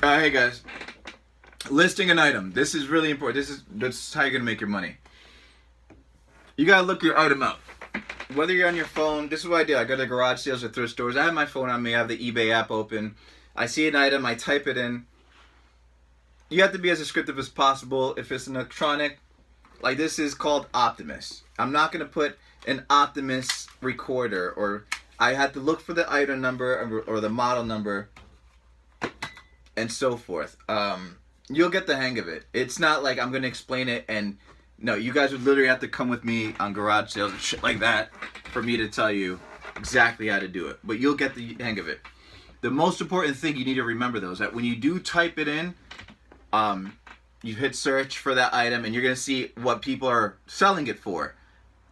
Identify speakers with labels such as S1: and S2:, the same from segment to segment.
S1: Hey guys, listing an item. This is really important. This is how you're gonna make your money. You gotta look your item up. Whether you're on your phone, this is what I do. I go to garage sales or thrift stores. I have my phone on me. I have the eBay app open. I see an item. I type it in. You have to be as descriptive as possible. If it's an electronic, like this is called Optimus. I'm not gonna put an Optimus recorder, or I had to look for the item number or the model number and so forth. You'll get the hang of it. It's not like I'm gonna explain it, and no, you guys would literally have to come with me on garage sales and shit like that for me to tell you exactly how to do it. But you'll get the hang of it. The most important thing you need to remember though is that when you do type it in, you hit search for that item and you're gonna see what people are selling it for.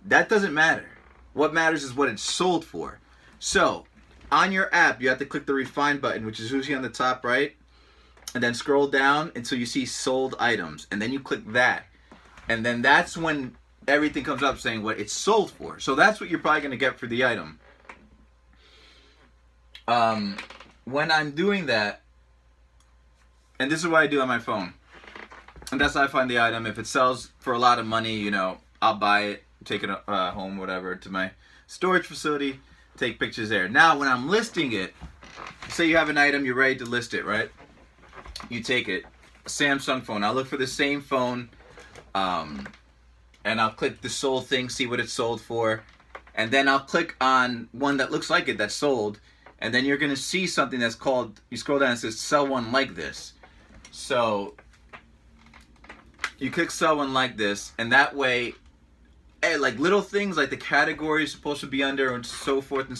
S1: That doesn't matter. What matters is what it's sold for. So on your app, you have to click the refine button, which is usually on the top right, and then scroll down until you see sold items, and then you click that, and then that's when everything comes up saying what it's sold for. So that's what you're probably going to get for the item. When I'm doing that, and this is what I do on my phone, and that's how I find the item. If it sells for a lot of money, you know, I'll buy it, take it home, whatever, to my storage facility, take pictures there. Now when I'm listing it, say you have an item, you're ready to list it, right? You take it, Samsung phone. I'll look for the same phone, and I'll click the sold thing, see what it's sold for, and then I'll click on one that looks like it that's sold, and then you're gonna see something that's called, you scroll down and it says sell one like this. So you click sell one like this, and that way, like little things like the category is supposed to be under and so forth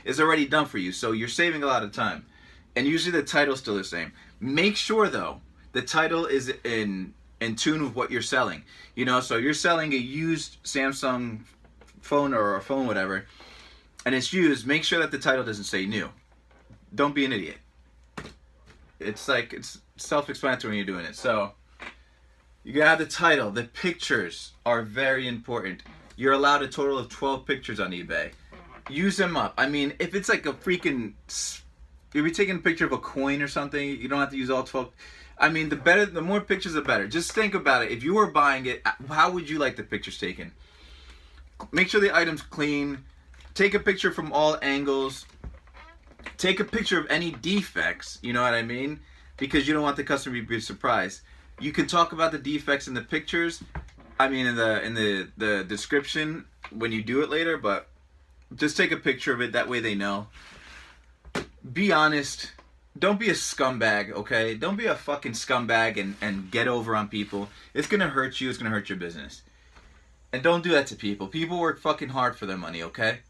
S1: is already done for you. So you're saving a lot of time. And usually the title's still the same. Make sure though, the title is in tune with what you're selling. You know, so you're selling a used Samsung phone or a phone, whatever, and it's used, make sure that the title doesn't say new. Don't be an idiot. It's like, it's self-explanatory when you're doing it. So you gotta have the title. The pictures are very important. You're allowed a total of 12 pictures on eBay. Use them up. I mean, if it's like a freaking, if you're taking a picture of a coin or something, you don't have to use all 12. I mean, the more pictures, the better. Just think about it. If you were buying it, how would you like the pictures taken? Make sure the item's clean. Take a picture from all angles. Take a picture of any defects, you know what I mean? Because you don't want the customer to be surprised. You can talk about the defects in the pictures, I mean in the description when you do it later, but just take a picture of it, that way they know. Be honest. Don't be a scumbag, okay? Don't be a fucking scumbag and get over on people. It's gonna hurt you, it's gonna hurt your business. And don't do that to people. People work fucking hard for their money, okay?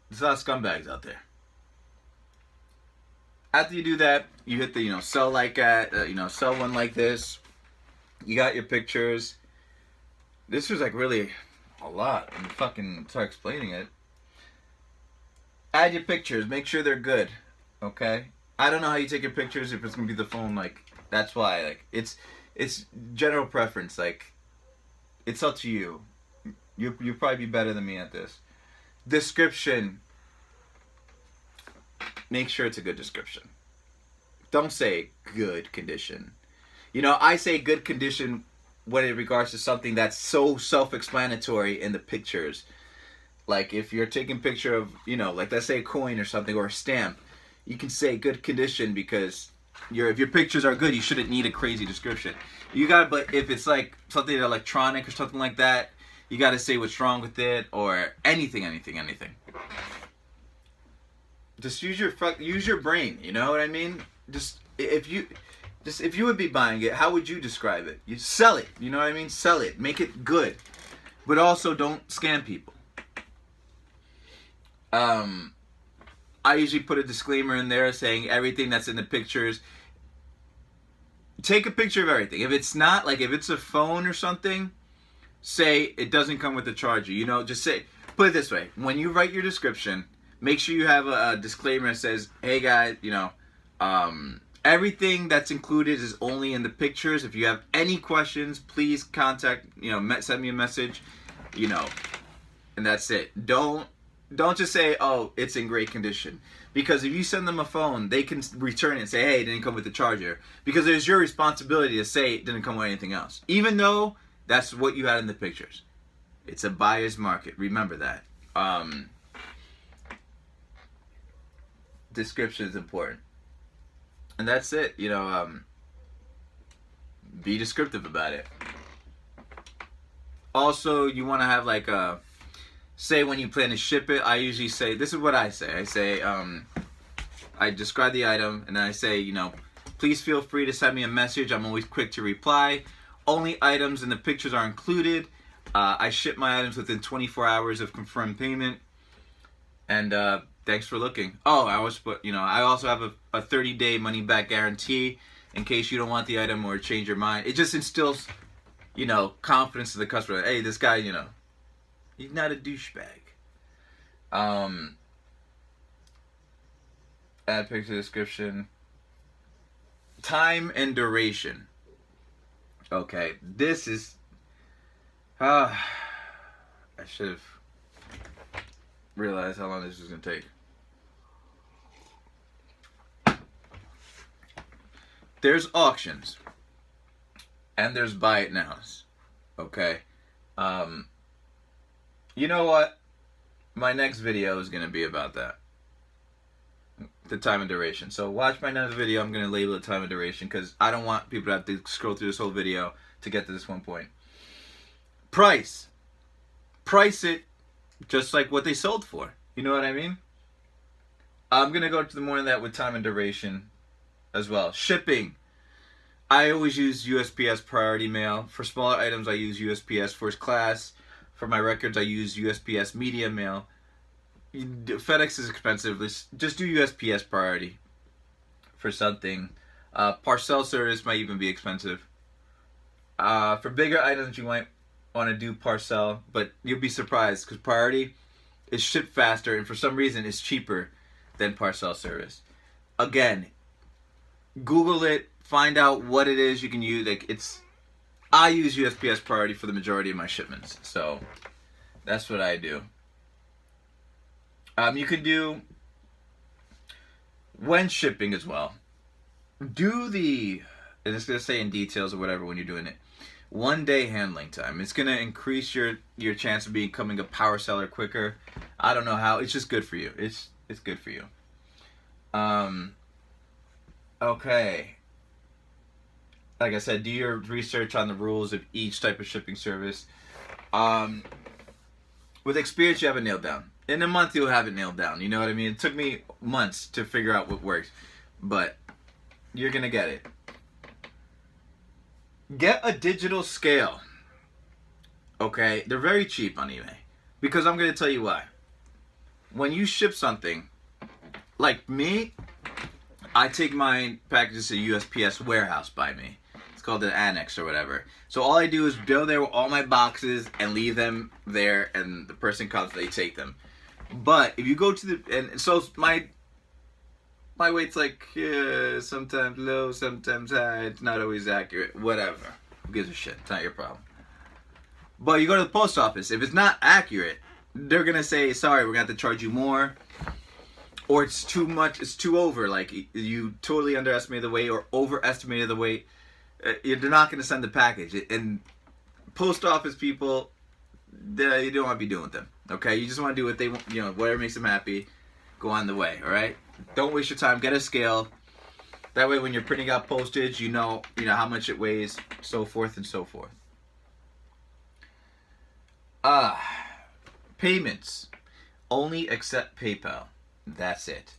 S1: There's a lot of scumbags out there. After you do that, you hit the, sell like that, sell one like this. You got your pictures. This was like really a lot. I'm fucking start explaining it. Add your pictures. Make sure they're good. Okay? I don't know how you take your pictures if it's gonna be the phone. Like, that's why. Like, it's general preference. Like, it's up to you. You'll probably be better than me at this. Description. Make sure it's a good description. Don't say good condition. I say good condition when it regards to something that's so self-explanatory in the pictures. Like if you're taking a picture of, like let's say a coin or something or a stamp, you can say good condition because if your pictures are good, you shouldn't need a crazy description. But if it's like something electronic or something like that, you gotta say what's wrong with it or anything. Just use your brain. You know what I mean? If you would be buying it, how would you describe it? You sell it. You know what I mean? Sell it. Make it good, but also don't scam people. I usually put a disclaimer in there saying everything that's in the pictures. Take a picture of everything. If it's not, like if it's a phone or something, say it doesn't come with a charger. Just say, put it this way. When you write your description, make sure you have a disclaimer that says, hey guys, everything that's included is only in the pictures. If you have any questions, please contact, send me a message, and that's it. Don't just say, oh, it's in great condition. Because if you send them a phone, they can return it and say, hey, it didn't come with the charger. Because it's your responsibility to say it didn't come with anything else. Even though that's what you had in the pictures. It's a buyer's market. Remember that. Description is important. And that's it. You know, be descriptive about it. Also, you want to have like a, say when you plan to ship it, I usually say, this is what I say. I say, I describe the item and then I say, you know, please feel free to send me a message. I'm always quick to reply. Only items in the pictures are included. I ship my items within 24 hours of confirmed payment. And thanks for looking. Oh, I always put, you know, I also have a 30-day money-back guarantee in case you don't want the item or change your mind. It just instills, you know, confidence to the customer. Hey, this guy, you know, he's not a douchebag. Add picture description. Time and duration. Okay, this is... I should have realized how long this was going to take. There's auctions. And there's buy it nows. Okay? You know what? My next video is going to be about that. The time and duration. So watch my next video. I'm going to label it time and duration because I don't want people to have to scroll through this whole video to get to this one point. Price. Price it just like what they sold for. You know what I mean? I'm going to go to the more of that with time and duration as well. Shipping. I always use USPS priority mail. For smaller items, I use USPS first class. For my records, I use USPS medium mail. FedEx is expensive. Just do USPS priority for something. Parcel service might even be expensive. For bigger items, you might want to do parcel, but you'll be surprised because priority is shipped faster and for some reason it's cheaper than parcel service. Again, Google it, find out what it is you can use. Like I use USPS priority for the majority of my shipments, so that's what I do. You can do when shipping as well. Do the, and it's gonna say in details or whatever when you're doing it. 1 day handling time. It's gonna increase your chance of becoming a power seller quicker. I don't know how. It's just good for you. It's good for you. Okay. Like I said, do your research on the rules of each type of shipping service. With experience, you have it nailed down. In a month, you'll have it nailed down. You know what I mean? It took me months to figure out what works, but you're gonna get it. Get a digital scale. Okay, they're very cheap on eBay because I'm gonna tell you why. When you ship something, like me, I take my packages to USPS warehouse by me. It's called an annex or whatever. So all I do is go there with all my boxes and leave them there, and the person comes, they take them. But if you go to the, and so my weight's like sometimes low, sometimes high. It's not always accurate. Whatever. Who gives a shit? It's not your problem. But you go to the post office. If it's not accurate, they're gonna say, sorry, we're gonna have to charge you more. Or it's too much, it's too over, like you totally underestimated the weight or overestimated the weight. They're not going to send the package. And post office people, you don't want to be doing with them, okay? You just want to do what they want, you know, whatever makes them happy, go on the way, all right? Don't waste your time, get a scale. That way when you're printing out postage, you know how much it weighs, so forth and so forth. Payments. Only accept PayPal. That's it.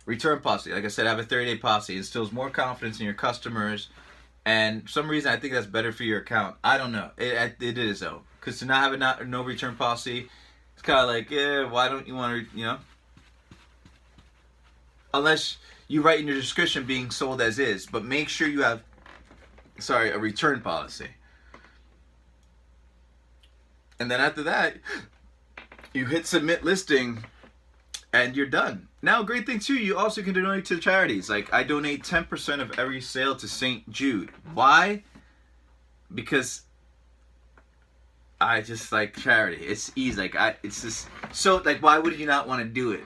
S1: Return policy. Like I said, I have a 30-day policy. It instills more confidence in your customers. And for some reason, I think that's better for your account. I don't know. It is, though. Because to not have a no return policy, it's kind of like, yeah, why don't you want to, you know? Unless you write in your description being sold as is. But make sure you have, a return policy. And then after that, you hit submit listing. And you're done. Now, great thing too, you also can donate to charities. Like, I donate 10% of every sale to St. Jude. Why? Because I just like charity. It's easy. Like, it's just so, like, why would you not want to do it?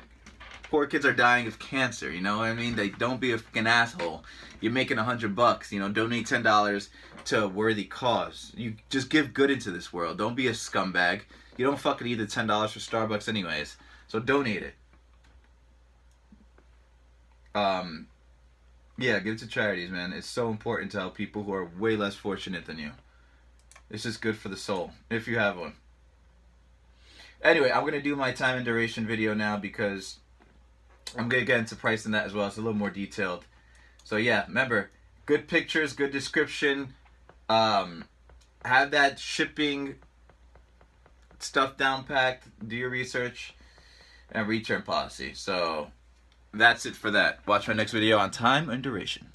S1: poor kids are dying of cancer. You know what I mean? They don't be a fucking asshole. You're making $100. You know, donate $10 to a worthy cause. You just give good into this world. Don't be a scumbag. You don't fucking need the $10 for Starbucks anyways. So donate it. Yeah, give it to charities, man. It's so important to help people who are way less fortunate than you. It's just good for the soul, if you have one. Anyway, I'm going to do my time and duration video now because I'm going to get into pricing that as well. It's a little more detailed. So yeah, remember, good pictures, good description. Have that shipping stuff down packed. Do your research. And return policy. So that's it for that. Watch my next video on time and duration.